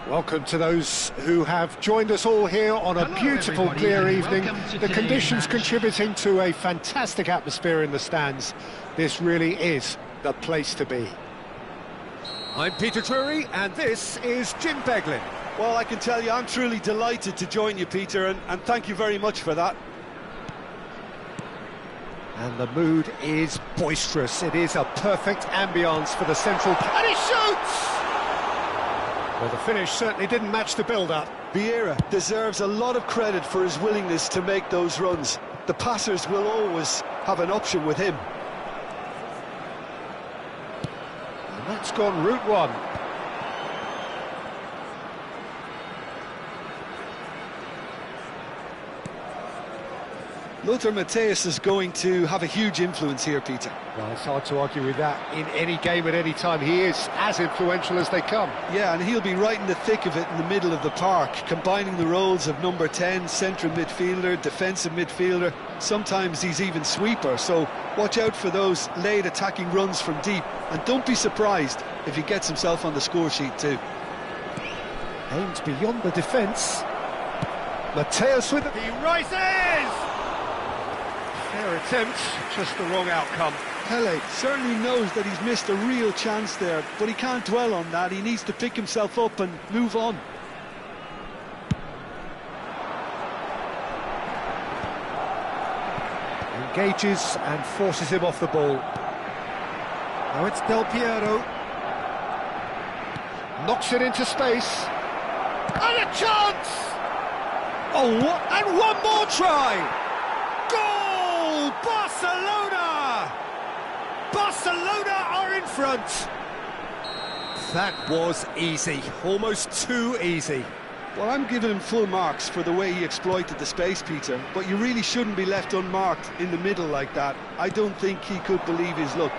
Welcome to those who have joined us all here on a beautiful, clear evening. The conditions contributing to a fantastic atmosphere in the stands. This really is the place to be. I'm Peter Drury, and this is Jim Beglin. Well, I can tell you, I'm truly delighted to join you, Peter, and thank you very much for that. And the mood is boisterous. It is a perfect ambience for the central... And he shoots! Well, the finish certainly didn't match the build-up. Vieira deserves a lot of credit for his willingness to make those runs. The passers will always have an option with him. And that's gone route one. Lothar Matthäus is going to have a huge influence here, Peter. Well, it's hard to argue with that. In any game at any time, he is as influential as they come. Yeah, and he'll be right in the thick of it in the middle of the park, combining the roles of number 10, central midfielder, defensive midfielder. Sometimes he's even sweeper, so watch out for those late attacking runs from deep. And don't be surprised if he gets himself on the score sheet too. Aims beyond the defence. Matthäus with it. He rises! Fair attempt, just the wrong outcome. Pele certainly knows that he's missed a real chance there, but he can't dwell on that. He needs to pick himself up and move on. Engages and forces him off the ball. Now it's Del Piero. Knocks it into space. And a chance! Oh, what? And one more try! Goal! Barcelona! Barcelona are in front. That was easy, almost too easy. Well, I'm giving him full marks for the way he exploited the space, Peter, but you really shouldn't be left unmarked in the middle like that. I don't think he could believe his luck.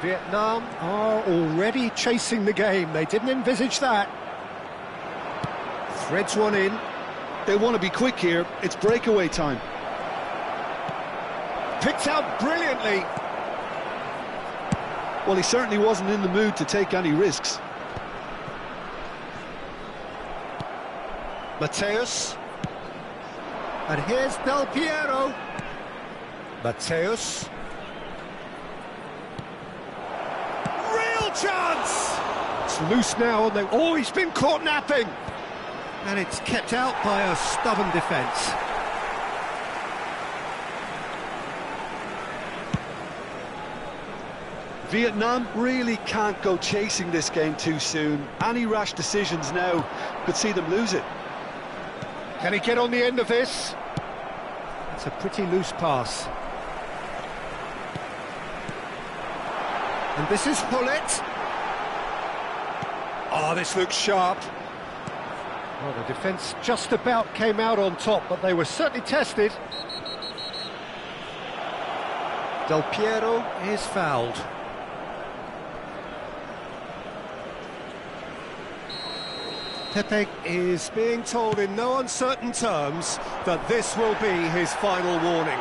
Vietnam are already chasing the game. They didn't envisage that. Threads one in. They want to be quick here. It's breakaway time. Picked out brilliantly. Well, he certainly wasn't in the mood to take any risks. Matthäus. And here's Del Piero. Matthäus. Real chance! It's loose now, and oh, he's been caught napping. And it's kept out by a stubborn defence. Vietnam really can't go chasing this game too soon. Any rash decisions now could see them lose it. Can he get on the end of this? It's a pretty loose pass. And this is Hullet. Oh, this looks sharp. Well, the defence just about came out on top, but they were certainly tested. Del Piero is fouled. Pepe is being told in no uncertain terms that this will be his final warning.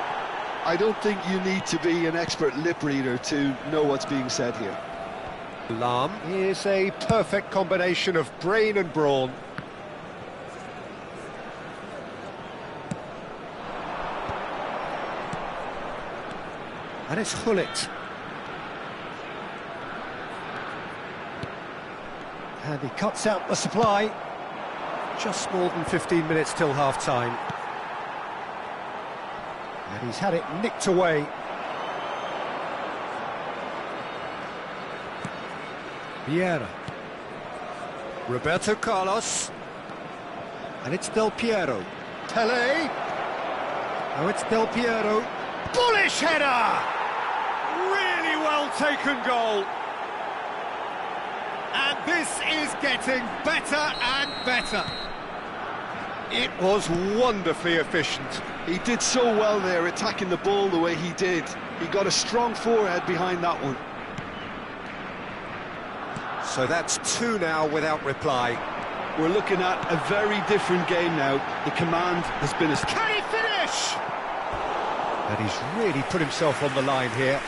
I don't think you need to be an expert lip reader to know what's being said here. Lam is a perfect combination of brain and brawn. And it's Hullet. And he cuts out the supply. Just more than 15 minutes till half-time. And he's had it nicked away. Vieira. Roberto Carlos. And it's Del Piero. Pele. Oh, it's Del Piero. Bullish header! Really well taken goal. And this is getting better and better. It was wonderfully efficient. He did so well there, attacking the ball the way he did. He got a strong forehead behind that one. So that's two now without reply. We're looking at a very different game now. The command has been... Can he finish? And he's really put himself on the line here.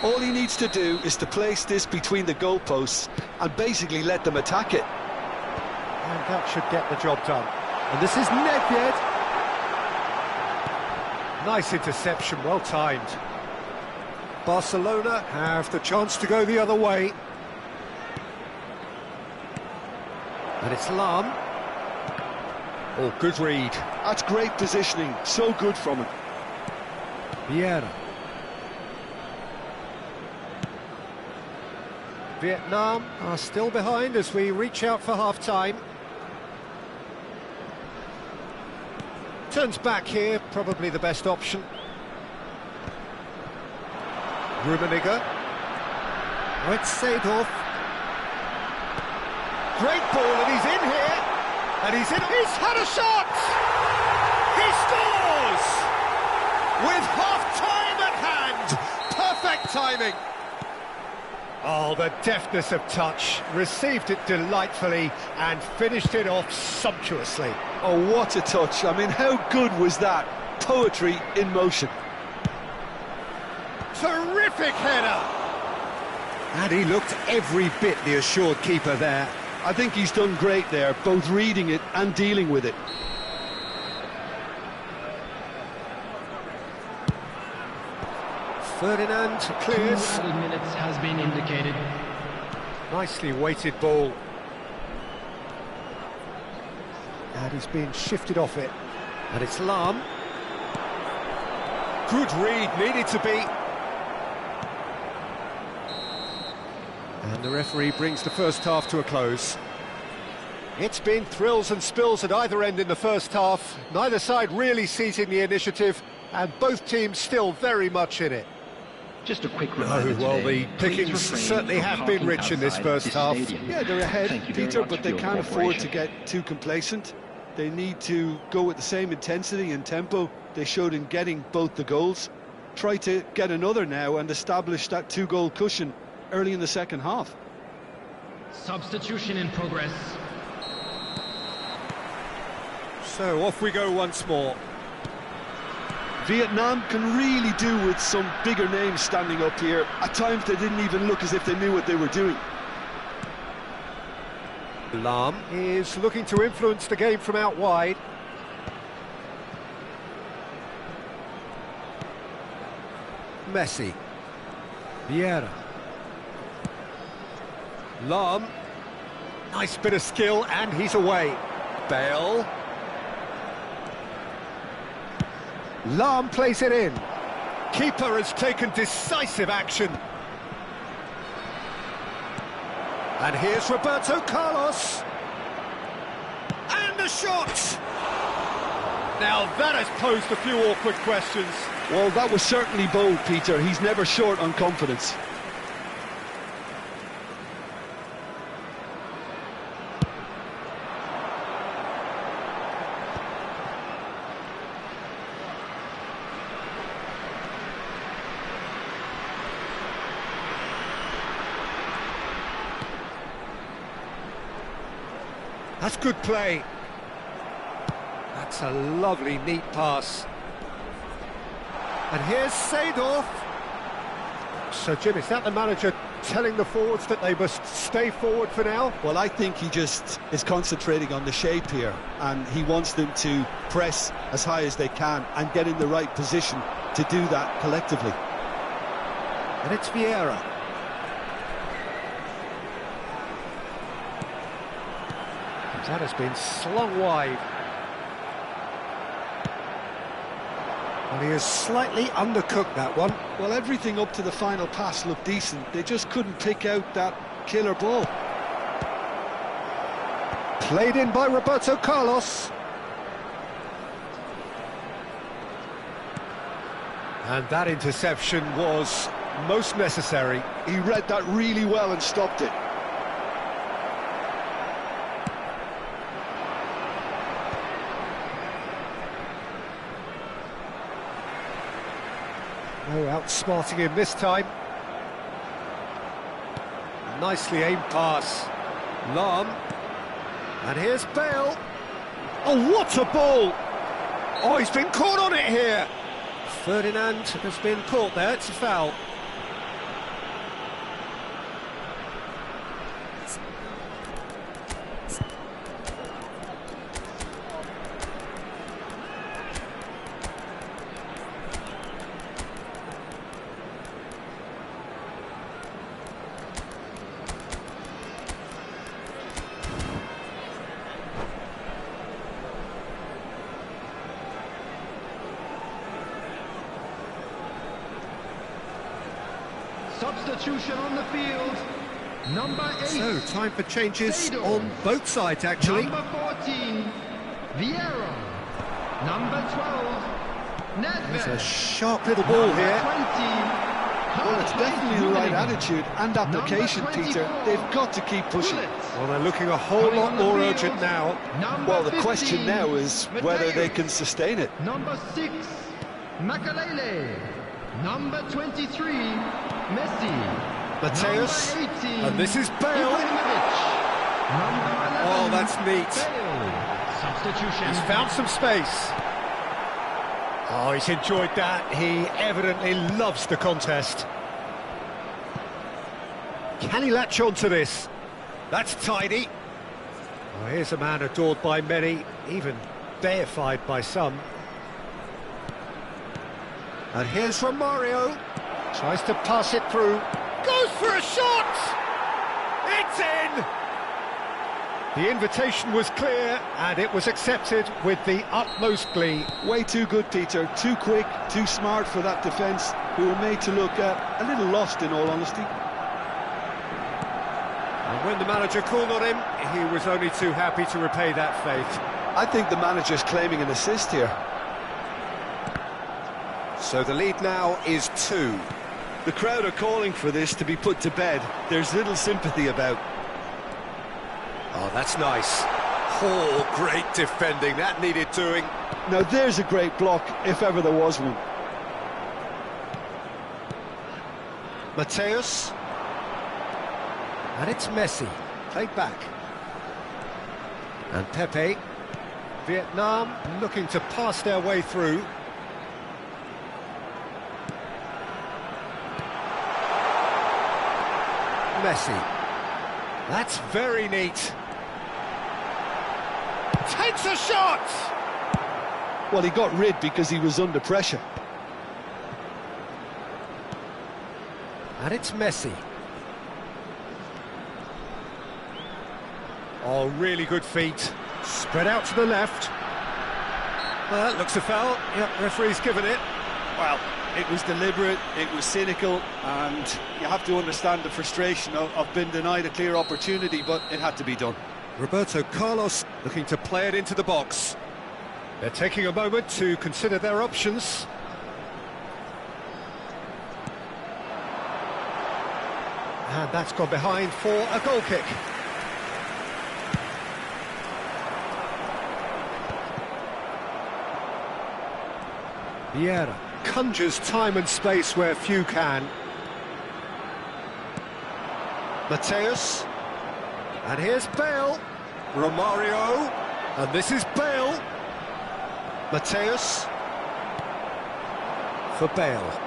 All he needs to do is to place this between the goalposts and basically let them attack it. And that should get the job done. And this is Nedved. Nice interception, well timed. Barcelona have the chance to go the other way. And it's Lam. Oh, good read. That's great positioning, so good from him. Vieira. Vietnam are still behind as we reach out for half-time. Turns back here, probably the best option. Rummenigge. Oh, it's Seedorf. Great ball, and he's in here. And he's had a shot! He scores! With half-time at hand! Perfect timing! Oh, the deftness of touch. Received it delightfully and finished it off sumptuously. Oh, what a touch. I mean, how good was that? Poetry in motion. Terrific header! And he looked every bit the assured keeper there. I think he's done great there, both reading it and dealing with it. Ferdinand clears. 2 added minutes has been indicated. Nicely weighted ball. And he's being shifted off it. And it's Lam. Good read, needed to be. And the referee brings the first half to a close. It's been thrills and spills at either end in the first half. Neither side really seizing the initiative, and both teams still very much in it. Just a quick reminder Well, today, the pickings certainly have been rich in this first half. Yeah, they're ahead, Peter, but they can't afford to get too complacent. They need to go with the same intensity and tempo they showed in getting both the goals. Try to get another now and establish that two-goal cushion early in the second half. Substitution in progress. So off we go once more. Vietnam can really do with some bigger names standing up here. At times they didn't even look as if they knew what they were doing. Lam is looking to influence the game from out wide. Messi. Vieira. Lam. Nice bit of skill, and he's away. Bale. Lam plays it in. Keeper has taken decisive action. And here's Roberto Carlos. And the shot! Now that has posed a few awkward questions. Well, that was certainly bold, Peter. He's never short on confidence. That's good play. That's a lovely, neat pass. And here's Seedorf. So, Jim, is that the manager telling the forwards that they must stay forward for now? Well, I think he just is concentrating on the shape here, and he wants them to press as high as they can and get in the right position to do that collectively. And it's Vieira. That has been slung wide. And he has slightly undercooked that one. Well, everything up to the final pass looked decent. They just couldn't pick out that killer ball. Played in by Roberto Carlos. And that interception was most necessary. He read that really well and stopped it. No outsmarting him this time. Nicely aimed pass. Lam. And here's Bale. Oh, what a ball! Oh, he's been caught on it here. Ferdinand has been caught there, it's a foul. Substitution on the field. Number 8. So, time for changes Sado. on both sides, actually. Number 14, Vieira. Number 12, There's a Nedved. sharp little ball Number here. 20, Well, it's definitely the right Hooligan. attitude and application, Number Peter. 24, They've got to keep pushing. Bullets. Well, they're looking a whole Coming lot on the more field. urgent now. Number Well, the 15, question now is whether they Mateus. can sustain it. Number 6, Makalele. Number 23, Messi. Mateus, Number 18, and this is Bale. Ibrahimovic. Number 11, Oh, that's neat. Bale. Substitution. He's found some space. Oh, he's enjoyed that. He evidently loves the contest. Can he latch on to this? That's tidy. Oh, here's a man adored by many, even deified by some. And here's Romario. Tries to pass it through. Goes for a shot! It's in! The invitation was clear, and it was accepted with the utmost glee. Way too good, Peter. Too quick, too smart for that defence, who were made to look a little lost, in all honesty. And when the manager called on him, he was only too happy to repay that faith. I think the manager's claiming an assist here. So the lead now is 2. The crowd are calling for this to be put to bed. There's little sympathy about. Oh, that's nice. Oh, great defending. That needed doing. Now there's a great block, if ever there was one. Mateus. And it's Messi, played back. And Pepe. Vietnam looking to pass their way through. Messi. That's very neat. Takes a shot! Well, he got rid because he was under pressure. And it's Messi. Oh, really good feet. Spread out to the left. Well, that looks a foul. Yep, referee's given it. Well, it was deliberate, it was cynical, and you have to understand the frustration of being denied a clear opportunity, but it had to be done. Roberto Carlos looking to play it into the box. They're taking a moment to consider their options. And that's gone behind for a goal kick. Vieira conjures time and space where few can. Mateus. And here's Bale. Romario. And this is Bale. Mateus. For Bale.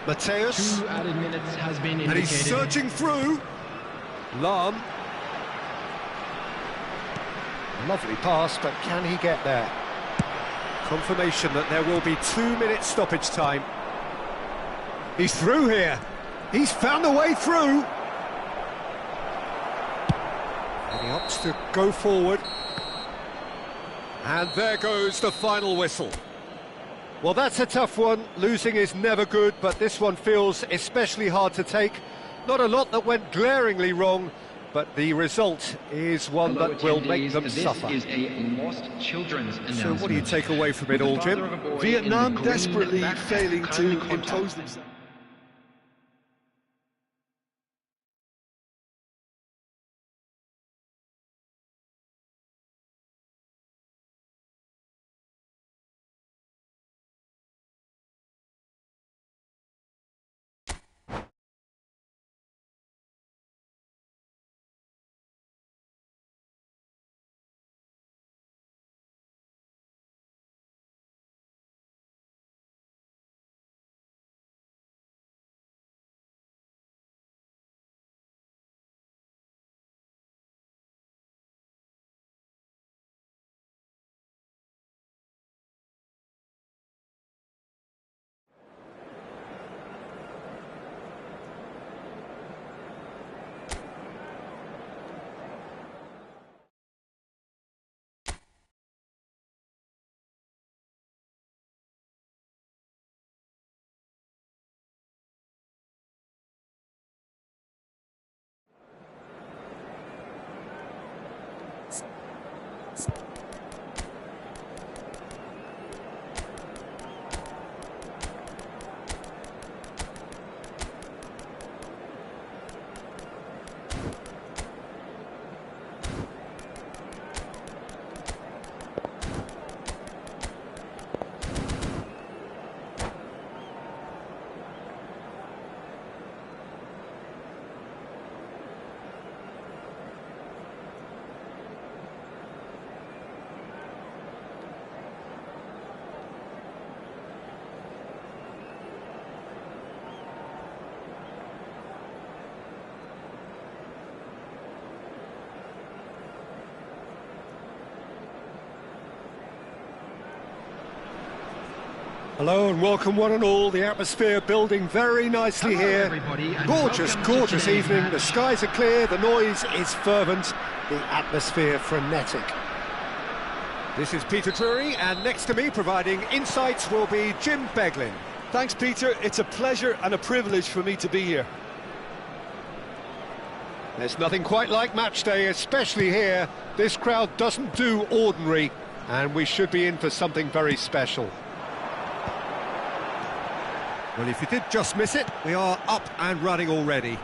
Mateus. 2 added minutes has been And indicated. he's surging through. Lam. Lovely pass, but can he get there? Confirmation that there will be 2 minutes stoppage time. He's through here. He's found a way through. And he opts to go forward. And there goes the final whistle. Well, that's a tough one. Losing is never good, but this one feels especially hard to take. Not a lot that went glaringly wrong, but the result is one Hello, that will make attendees. them This suffer. is a lost children's So announcement. what do you take away from it The all, father Jim? of a boy in Vietnam the green desperately backpack failing to currently caught impose up. themselves. Hello and welcome one and all. The atmosphere building very nicely here. Everybody, and Gorgeous, welcome to gorgeous today's evening. match. The skies are clear, the noise is fervent, the atmosphere frenetic. This is Peter Drury, and next to me providing insights will be Jim Beglin. Thanks, Peter. It's a pleasure and a privilege for me to be here. There's nothing quite like match day, especially here. This crowd doesn't do ordinary, and we should be in for something very special. Well, if you did just miss it, we are up and running already.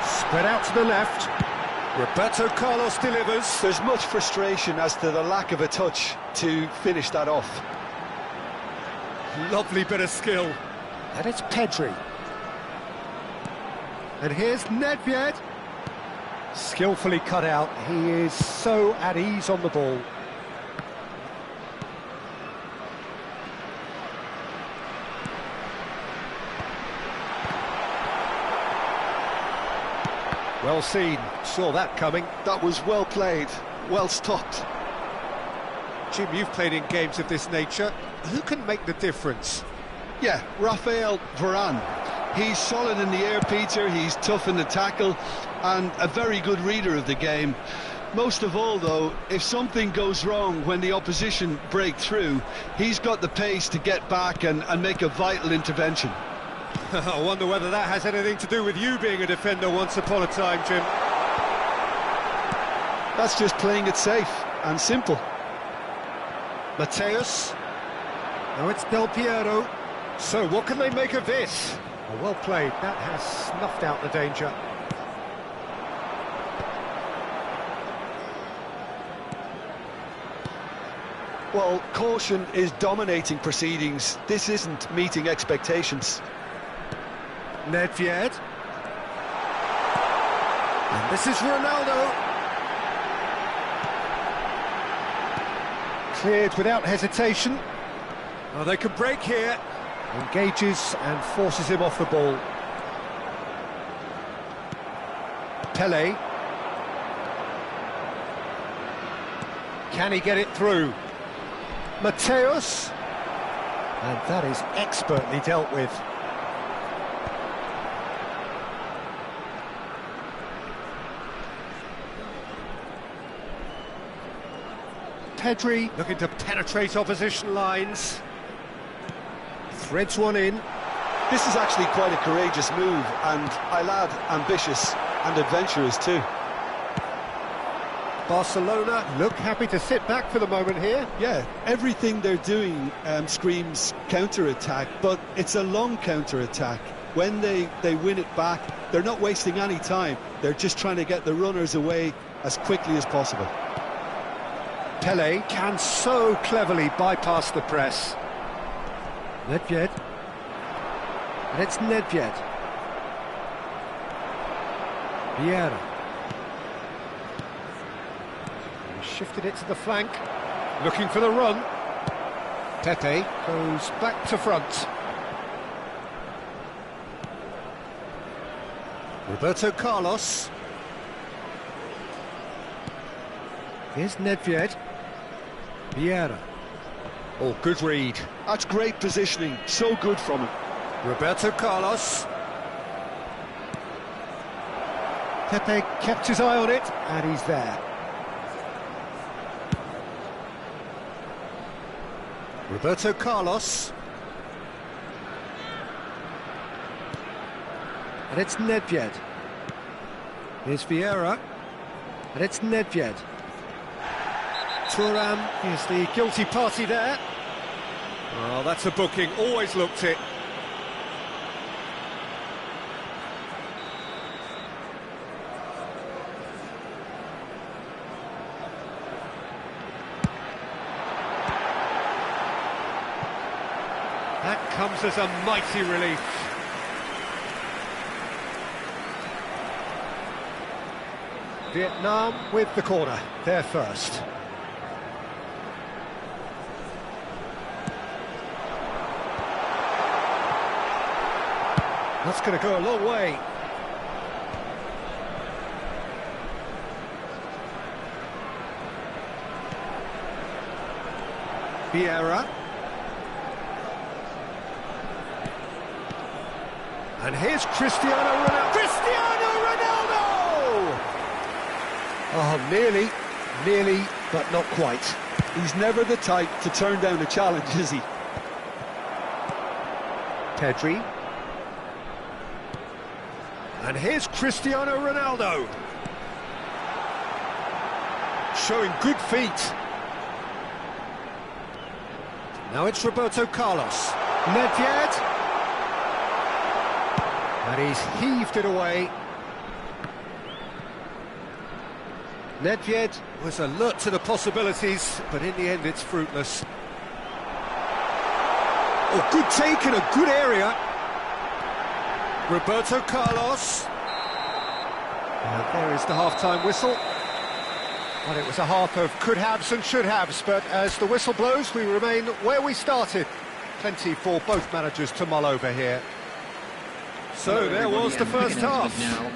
Spread out to the left. Roberto Carlos delivers. There's much frustration as to the lack of a touch to finish that off. Lovely bit of skill. And it's Pedri. And here's Nedved. Skillfully cut out. He is so at ease on the ball. Well seen, saw that coming. That was well played, well stopped. Jim, you've played in games of this nature. Who can make the difference? Yeah, Rafael Varane. He's solid in the air, Peter. He's tough in the tackle and a very good reader of the game. Most of all, though, if something goes wrong when the opposition break through, he's got the pace to get back and make a vital intervention. I wonder whether that has anything to do with you being a defender once upon a time, Jim. That's just playing it safe and simple. Mateus. Now it's Del Piero. So what can they make of this? Oh, well played, that has snuffed out the danger. Well, caution is dominating proceedings. This isn't meeting expectations. Nedved. And this is Ronaldo. Cleared without hesitation. Oh, they can break here. Engages and forces him off the ball. Pele. Can he get it through? Mateus. And that is expertly dealt with. Pedri Looking to penetrate opposition lines. threads one in. This is actually quite a courageous move, and I'll add ambitious and adventurous too. Barcelona look happy to sit back for the moment here. Yeah, everything they're doing screams counter-attack, but it's a long counter-attack. When they win it back, they're not wasting any time. They're just trying to get the runners away as quickly as possible. Pele can so cleverly bypass the press. Nedved. And it's Nedved. Vieira. He shifted it to the flank. Looking for the run. Pepe goes back to front. Roberto Carlos. Here's Nedved. Vieira. Oh, good read. That's great positioning, so good from him. Roberto Carlos. Pepe kept his eye on it, and he's there. Roberto Carlos. And it's Nedved. Here's Vieira. And it's Nedved. Thuram is the guilty party there. Oh, that's a booking. Always looked it. That comes as a mighty relief. Vietnam with the corner, they're first. That's going to go a long way. Vieira. And here's Cristiano Ronaldo. Cristiano Ronaldo! Oh, nearly, but not quite. He's never the type to turn down a challenge, is he? Pedri. And here's Cristiano Ronaldo. Showing good feet. Now it's Roberto Carlos. Nedved. And he's heaved it away. Nedved Was alert to the possibilities, but in the end it's fruitless. Oh, good take in a good area. Roberto Carlos. And there is the half-time whistle. Well, it was a half of could-haves and should-haves, but as the whistle blows, we remain where we started. Plenty for both managers to mull over here. So there was the first half.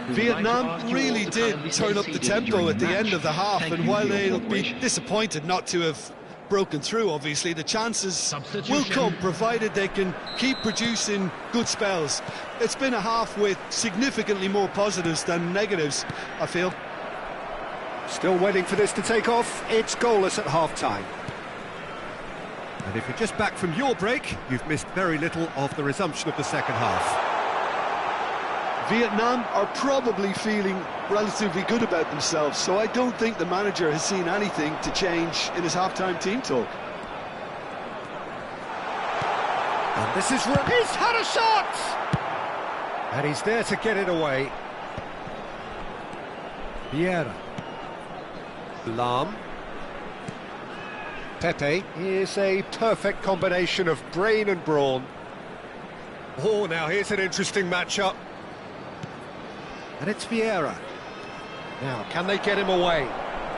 Vietnam really did turn up the tempo at the end of the half, and while they'll be disappointed not to have broken through, obviously, the chances will come, provided they can keep producing good spells. It's been a half with significantly more positives than negatives, I feel. Still waiting for this to take off. It's goalless at half-time. And if you're just back from your break, you've missed very little of the resumption of the second half. Vietnam are probably feeling relatively good about themselves, so I don't think the manager has seen anything to change in his half-time team talk. And this is... He's had a shot! And he's there to get it away. Vieira. Lam. Pepe is a perfect combination of brain and brawn. Oh, now here's an interesting matchup. And it's Vieira. Now, can they get him away?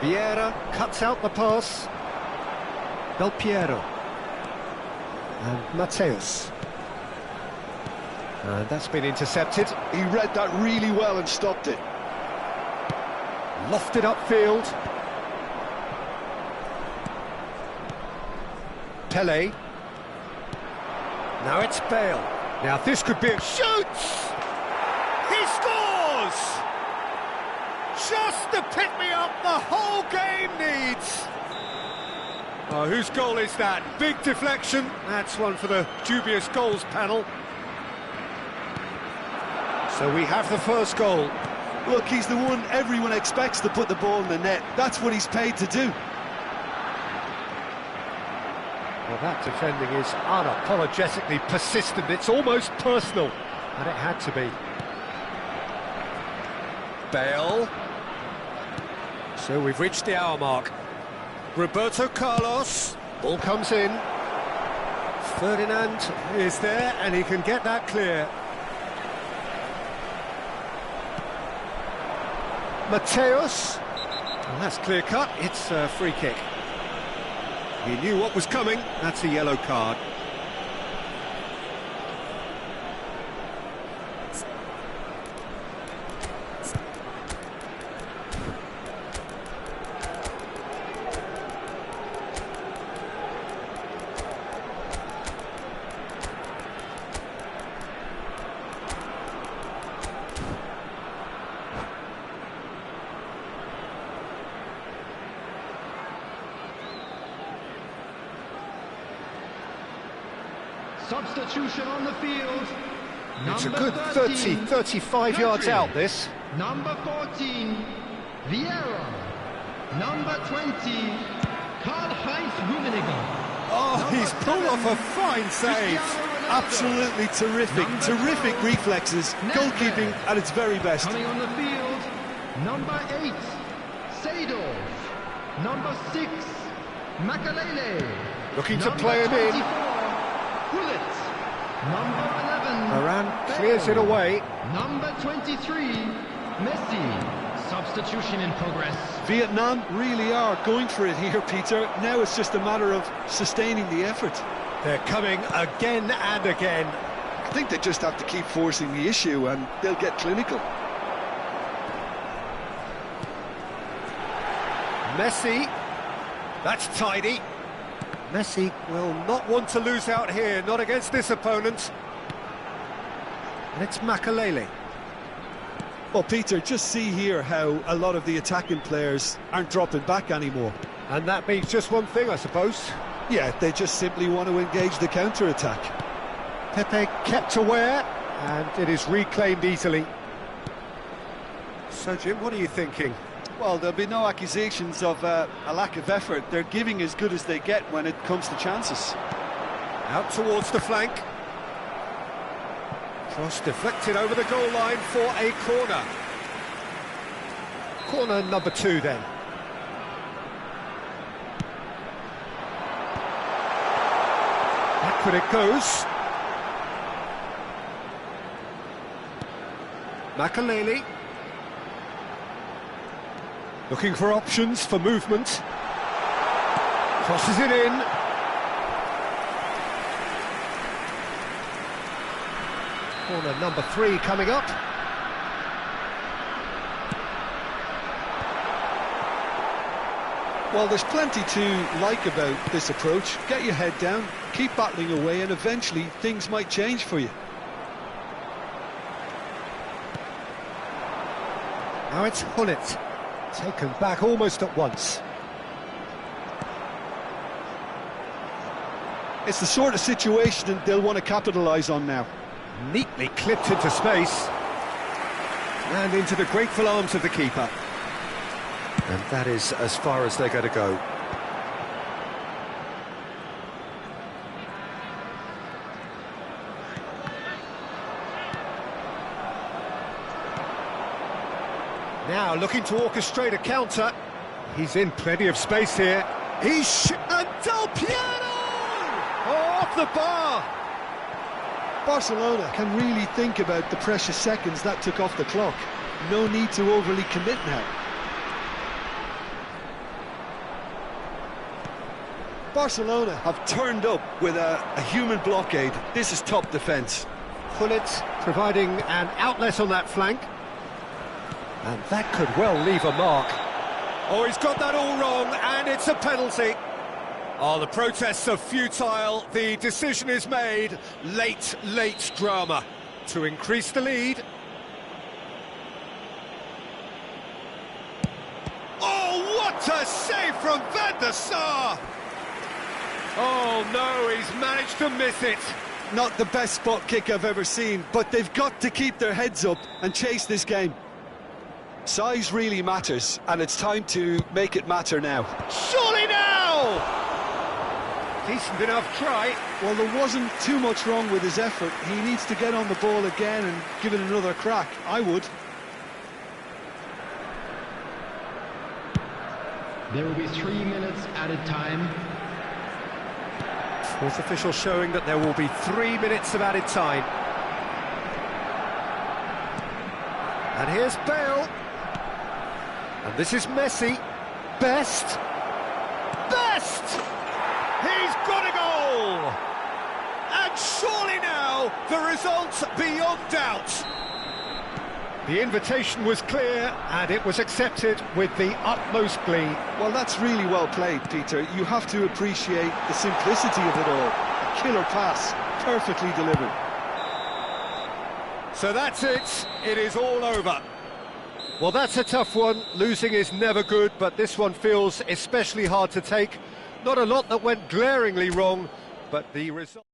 Vieira cuts out the pass. Del Piero. And Mateus. And that's been intercepted. He read that really well and stopped it. Lofted upfield. Pele. Now it's Bale. Now this could be a Shoots! He scores! Just the pick-me-up the whole game needs. Oh, whose goal is that? Big deflection. That's one for the dubious goals panel. So we have the first goal. Look, he's the one everyone expects to put the ball in the net. That's what he's paid to do. Well, that defending is unapologetically persistent. It's almost personal, and it had to be. Bale. So we've reached the hour mark. Roberto Carlos. Ball comes in. Ferdinand is there, and he can get that clear. Mateus. Well, that's clear cut. It's a free kick. He knew what was coming. That's a yellow card. Substitution on the field. It's a good 30, 35 yards out, this. Number 14, Vieira. Number 20, Karl-Heinz Rummenigge. Oh, he's pulled off a fine save. Absolutely terrific, terrific reflexes. Goalkeeping at its very best. Coming on the field, number 8, Seedorf. Number 6, Makalele. Looking to play him in. Gullit. Number 11, Varane clears it away. Number 23, Messi. Substitution in progress. Vietnam really are going for it here, Peter. Now it's just a matter of sustaining the effort. They're coming again and again. I think they just have to keep forcing the issue and they'll get clinical. Messi. That's tidy. Messi will not want to lose out here, not against this opponent. And it's Makalele. Well, Peter, just see here how a lot of the attacking players aren't dropping back anymore. And that means just one thing, I suppose. Yeah, they just simply want to engage the counter-attack. Pepe kept aware, and it is reclaimed easily. So, Jim, what are you thinking? Well, there'll be no accusations of a lack of effort. They're giving as good as they get when it comes to chances. Out towards the flank. Cross deflected over the goal line for a corner. Corner number 2 then. Backward it goes. Makalele. Looking for options for movement. Crosses it in. Corner number 3 coming up. Well, there's plenty to like about this approach. Get your head down, keep battling away, and eventually things might change for you. Now it's Hullet. Taken back almost at once. It's the sort of situation they'll want to capitalise on now. Neatly clipped into space. And into the grateful arms of the keeper. And that is as far as they're going to go. Now looking to orchestrate a counter. He's in plenty of space here. And Del Piero! Oh, off the bar! Barcelona can really think about the precious seconds that took off the clock. No need to overly commit now. Barcelona have turned up with a human blockade. This is top defence. Hullet providing an outlet on that flank. And that could well leave a mark. Oh, he's got that all wrong, and it's a penalty. Oh, the protests are futile. The decision is made. Late drama to increase the lead. Oh, what a save from Van der Sar! Oh, no, he's managed to miss it. Not the best spot kick I've ever seen, but they've got to keep their heads up and chase this game. Size really matters, and it's time to make it matter now. Surely now! Decent enough try. Well, there wasn't too much wrong with his effort. He needs to get on the ball again and give it another crack. I would. There will be 3 minutes added time. Fourth official showing that there will be 3 minutes of added time. And here's Bale. And this is Messi. Best! He's got a goal! And surely now, the result beyond doubt. The invitation was clear, and it was accepted with the utmost glee. Well, that's really well played, Peter. You have to appreciate the simplicity of it all. A killer pass, perfectly delivered. So that's it. It is all over. Well, that's a tough one. Losing is never good, but this one feels especially hard to take. Not a lot that went glaringly wrong, but the result...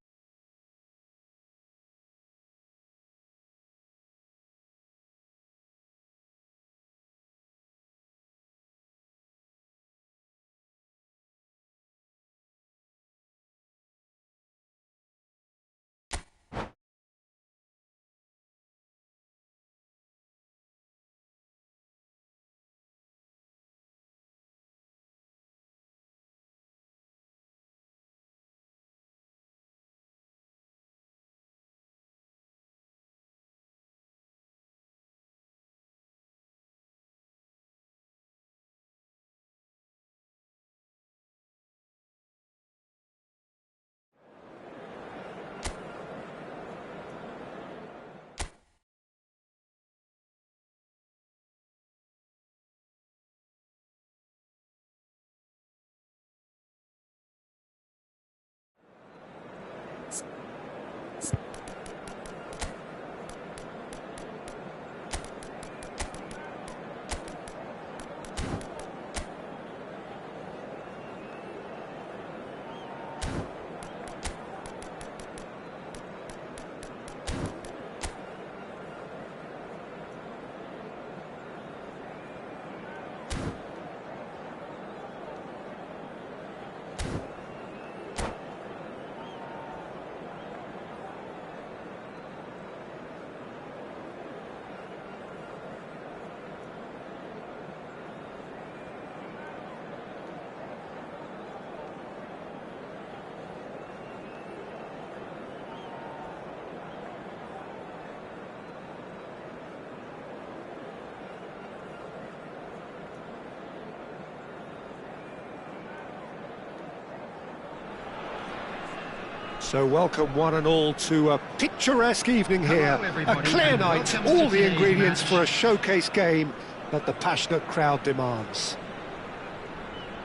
So welcome one and all to a picturesque evening here, a clear night, all the ingredients for a showcase game that the passionate crowd demands.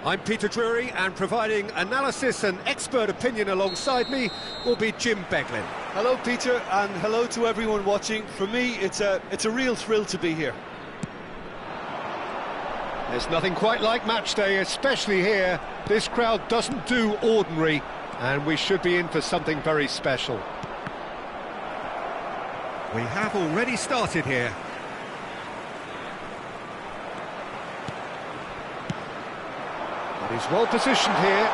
I'm Peter Drury, and providing analysis and expert opinion alongside me will be Jim Beglin. Hello, Peter, and hello to everyone watching. For me, it's a real thrill to be here. There's nothing quite like match day, especially here. This crowd doesn't do ordinary, and we should be in for something very special. We have already started here. But he's well positioned here.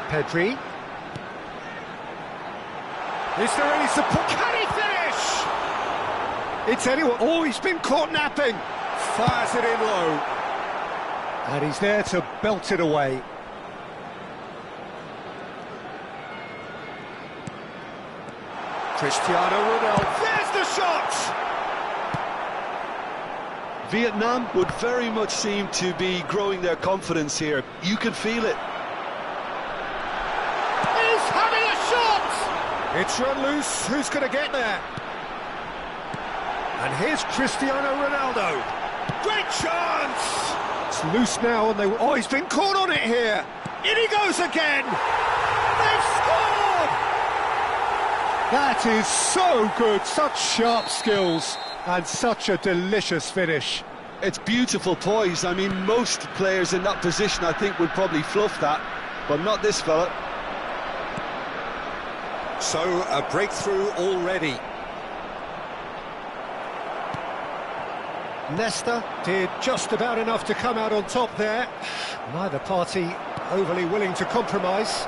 Pedri. Is there any support? Can he finish? It's anyone. Oh, he's been caught napping. Fires it in low. And he's there to belt it away. Cristiano Ronaldo. There's the shot! Vietnam would very much seem to be growing their confidence here. You can feel it. He's having a shot! It's run loose. Who's going to get there? And here's Cristiano Ronaldo. Great chance! It's loose now, and oh, he's been caught on it here. In he goes again! They've scored! That is so good, such sharp skills, and such a delicious finish. It's beautiful poise. I mean, most players in that position, I think, would probably fluff that, but not this fella. So, a breakthrough already. Nesta did just about enough to come out on top there. Neither party overly willing to compromise.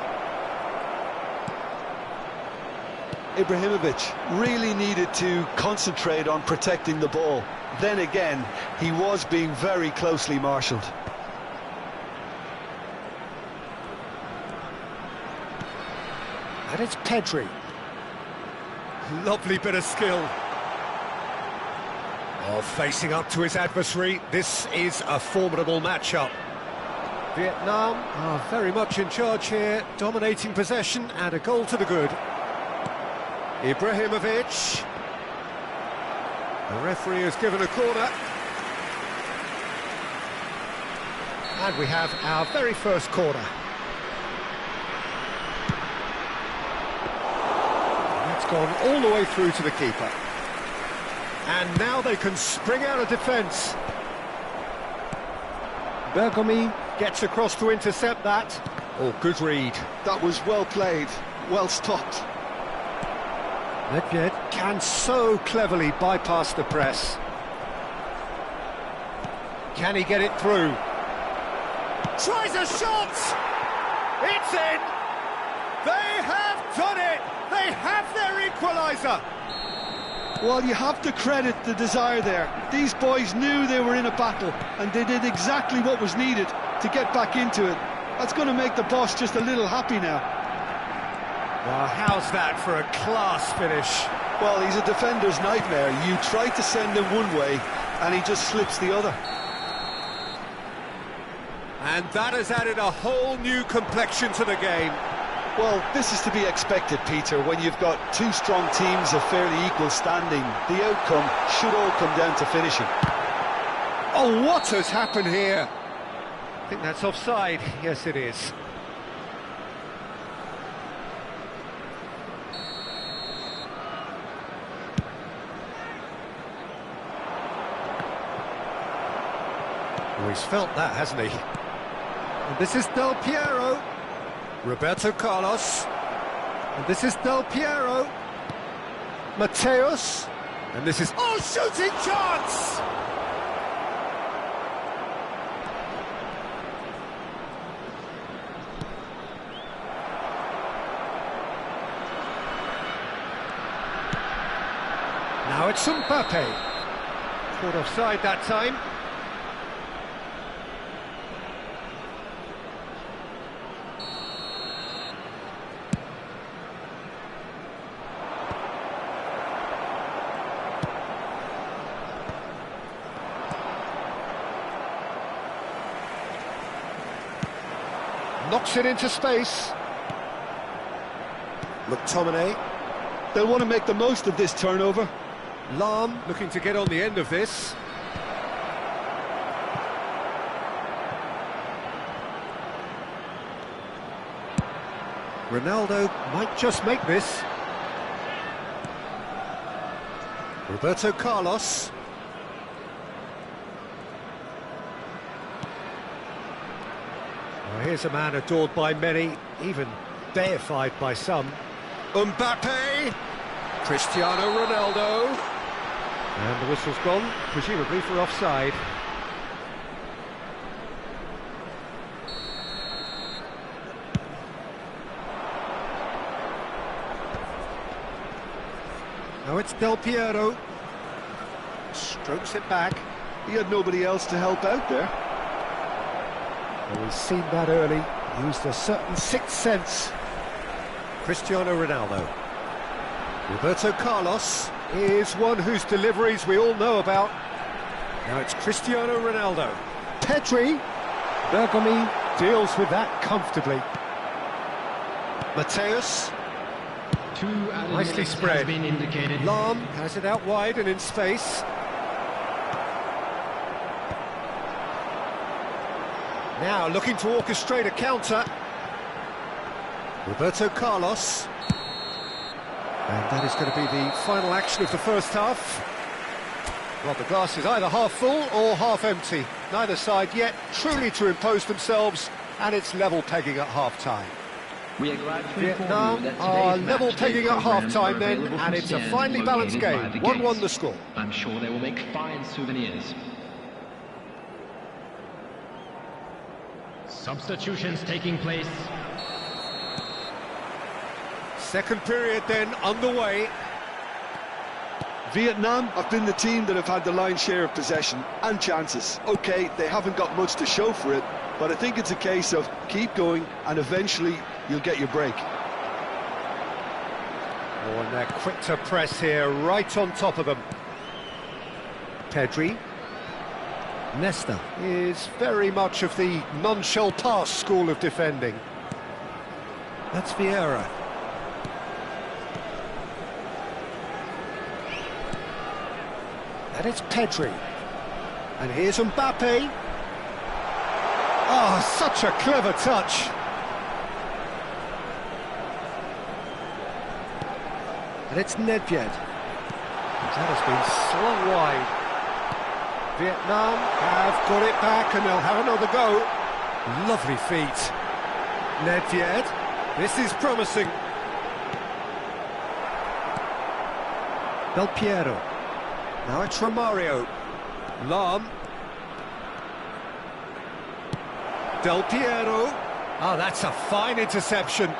Ibrahimovic really needed to concentrate on protecting the ball. Then again, he was being very closely marshalled. And it's Pedri. Lovely bit of skill. Oh, facing up to his adversary, this is a formidable matchup. Vietnam are very much in charge here, dominating possession and a goal to the good. Ibrahimovic. The referee has given a corner. And we have our very first corner. That's gone all the way through to the keeper. And now they can spring out of defence. Bergomi gets across to intercept that. Oh, good read. That was well played, well stopped. Nedved can so cleverly bypass the press. Can he get it through? Tries a shot! It's in! They have done it! They have their equaliser! Well, you have to credit the desire there. These boys knew they were in a battle, and they did exactly what was needed to get back into it. That's going to make the boss just a little happy now. Well, how's that for a class finish? Well, he's a defender's nightmare. You try to send him one way, and he just slips the other. And that has added a whole new complexion to the game. Well, this is to be expected, Peter, when you've got two strong teams of fairly equal standing. The outcome should all come down to finishing. Oh, what has happened here? I think that's offside. Yes, it is. Oh, he's felt that, hasn't he? And this is Del Piero. Roberto Carlos. And this is Del Piero. Mateus. And this is... Oh, shooting chance! Now it's Mbappe. Caught offside that time. Knocks it into space. McTominay. They'll want to make the most of this turnover. Lam looking to get on the end of this. Ronaldo might just make this. Roberto Carlos. Well, here's a man adored by many, even deified by some. Mbappe! Cristiano Ronaldo. And the whistle's gone, presumably for offside. Now it's Del Piero. Strokes it back. He had nobody else to help out there. Well, we've seen that early. Used a certain sixth sense. Cristiano Ronaldo. Roberto Carlos is one whose deliveries we all know about. Now it's Cristiano Ronaldo. Pedri. Bergomi deals with that comfortably. Mateus. Nicely spread. Been indicated. Lam has it out wide and in space. Now looking to orchestrate a counter. Roberto Carlos. And that is going to be the final action of the first half. Well, the glass is either half full or half empty. Neither side yet truly to impose themselves, and it's level pegging at half-time. Vietnam are level pegging at half-time then, and it's a finely balanced game. 1-1 the score. I'm sure they will make fine souvenirs. Substitutions taking place. Second period then underway. Vietnam have been the team that have had the lion's share of possession and chances. OK, they haven't got much to show for it, but I think it's a case of keep going and eventually you'll get your break. Oh, and they're quick to press here, right on top of them. Pedri. Nesta is very much of the none-shall pass school of defending. That's Vieira. And it's Pedri. And here's Mbappe. Oh, such a clever touch. And it's Nedved. That has been slung wide. Vietnam have got it back and they'll have another go. Lovely feet. Nedved. This is promising. Del Piero. Now it's Romario. Lam. Del Piero. Oh, that's a fine interception.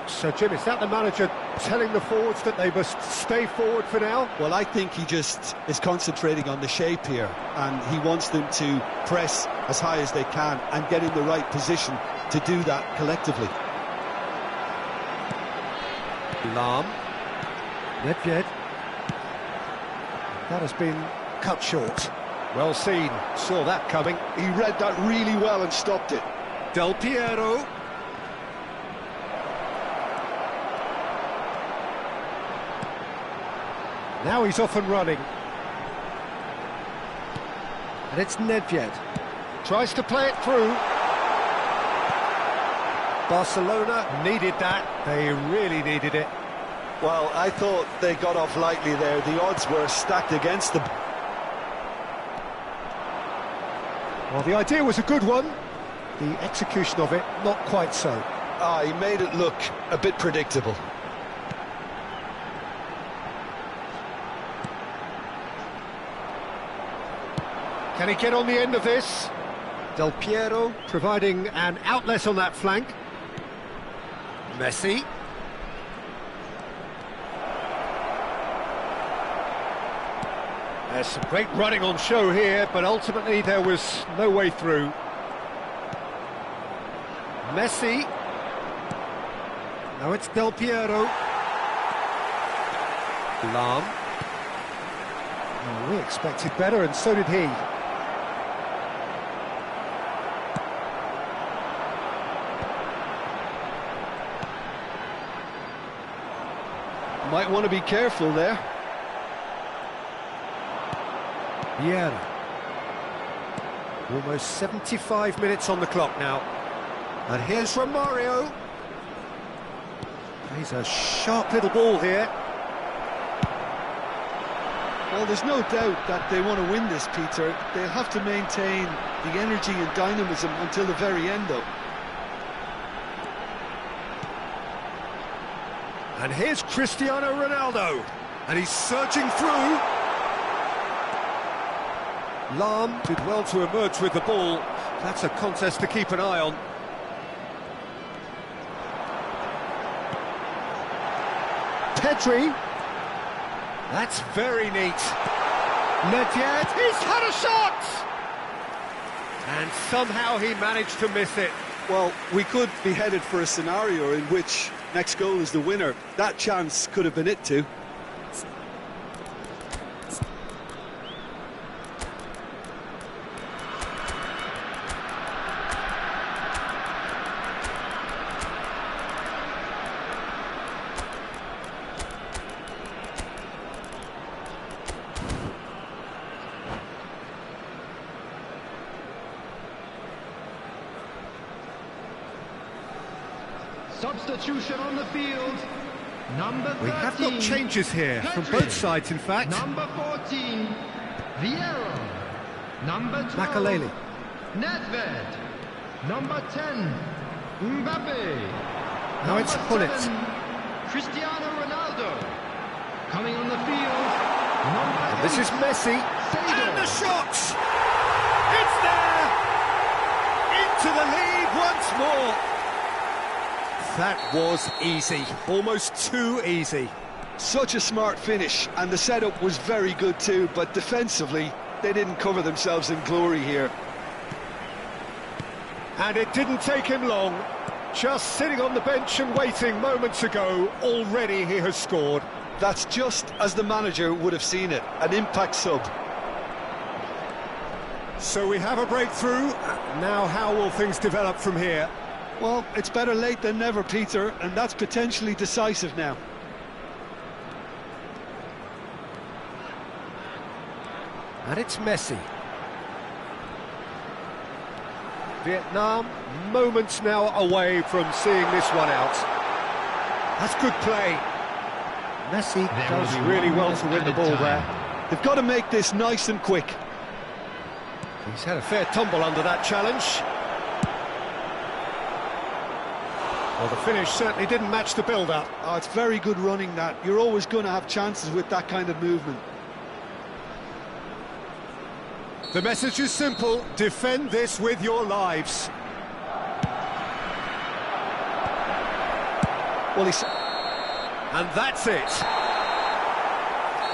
So, Jim, is that the manager telling the forwards that they must stay forward for now? Well, I think he just is concentrating on the shape here, and he wants them to press as high as they can and get in the right position to do that collectively. Lam. Nedved. That has been cut short. Well seen, saw that coming. He read that really well and stopped it. Del Piero. Now he's off and running. And it's Nedved. Tries to play it through. Barcelona needed that. They really needed it. Well, I thought they got off lightly there. The odds were stacked against them. Well, the idea was a good one. The execution of it, not quite so. He made it look a bit predictable. Can he get on the end of this? Del Piero providing an outlet on that flank. Messi. There's some great running on show here, but ultimately there was no way through. Messi. Now it's Del Piero. Lam. Oh, we expected better, and so did he. Might want to be careful there. Vieira. Almost 75 minutes on the clock now. And here's Romario. He's a sharp little ball here. Well, there's no doubt that they want to win this, Peter. They'll have to maintain the energy and dynamism until the very end, though. And here's Cristiano Ronaldo. And he's surging through. Lahm did well to emerge with the ball. That's a contest to keep an eye on. Pedri. That's very neat. Nedved, he's had a shot! And somehow he managed to miss it. Well, we could be headed for a scenario in which next goal is the winner. That chance could have been it too. Substitution on the field. Number 13. We have got changes here from both sides, in fact. Number 14, Vieira. Number 12, Makaleli. Nedved. Number 10, Mbappe. Now it's Number Gullit. 7, Cristiano Ronaldo. Coming on the field, number And 8, this is Messi. Sado. And the shot! It's there! Into the lead once more. That was easy, almost too easy. Such a smart finish, and the setup was very good too, but defensively, they didn't cover themselves in glory here. And it didn't take him long. Just sitting on the bench and waiting moments ago, already he has scored. That's just as the manager would have seen it, an impact sub. So we have a breakthrough. Now how will things develop from here? Well, it's better late than never, Peter, and that's potentially decisive now. And it's Messi. Vietnam, moments now away from seeing this one out. That's good play. Messi does really well to win the ball there. They've got to make this nice and quick. He's had a fair tumble under that challenge. Well, the finish certainly didn't match the build-up. Oh, it's very good running, that. You're always going to have chances with that kind of movement. The message is simple: defend this with your lives. Well, And that's it.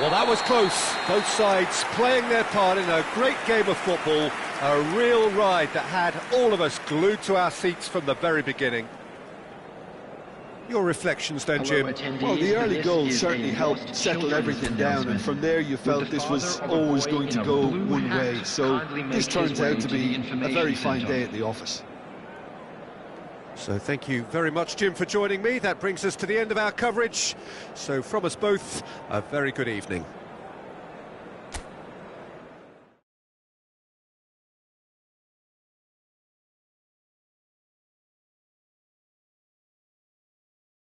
Well, that was close. Both sides playing their part in a great game of football. A real ride that had all of us glued to our seats from the very beginning. Your reflections then, Jim? Well, the early goal certainly helped settle everything down, and from there you felt this was always going to go one way, so this turns out to be a very fine day at the office. So thank you very much, Jim, for joining me. That brings us to the end of our coverage. So from us both, a very good evening.